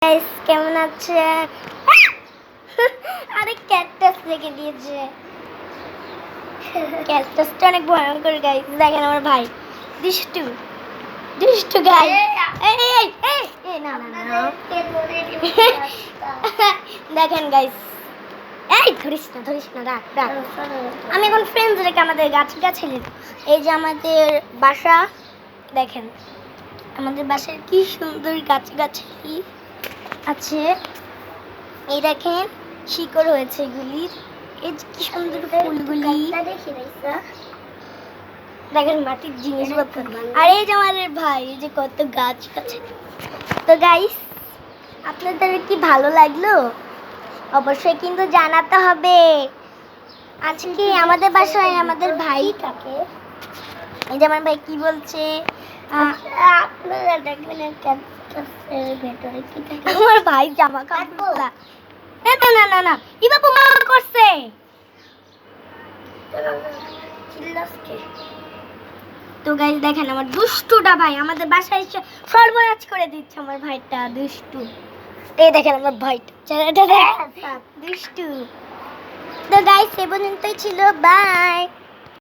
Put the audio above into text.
Guys কেমন আছেন? আরে ক্যাকটাস রেখে দিয়েছে। ক্যাকটাসটা অনেক ভয়ঙ্কর গাইস। দেখেন আমার ভাই দুষ্টু দুষ্টু গাইস। এই এই এই এই না না না দেখেন গাইস, এই ধরিস না রাখ রাখ। আমি এখন ফ্রেন্ডস রেখে আমাদের গাছে এই যে আমাদের বাসা, দেখেন আমাদের বাসার কি সুন্দর গাছগাছালি আছে। এই দেখেন শিকড় হয়েছে এগুলির, এই যে কি সুন্দর ফুলগুলি দেখেন, মাটির জিনিসপত্র। আর এই যে আমাদের ভাই, এই যে কত গাছ আছে। তো গাইস, আপনাদের কি ভালো লাগলো অবশ্যই কিন্তু জানাতে হবে। আজকে আমাদের বাসায় আমাদের ভাই থাকে। এই যে আমার ভাই কি বলছে, আপনারা দেখবেন ভেতরে কি থাকে। আমার ভাই জামা কাপড় না না না না ই বাবু মা করছে। তো গাইস দেখেন আমার দুষ্টুটা ভাই আমাদের বাসায় এসে সর্বনাশ করে দিচ্ছে। আমার ভাইটা দুষ্টু। এই দেখেন আমার ভাইটা ছেলেটা দুষ্টু। তো গাইস এ পর্যন্তই ছিল, বাই।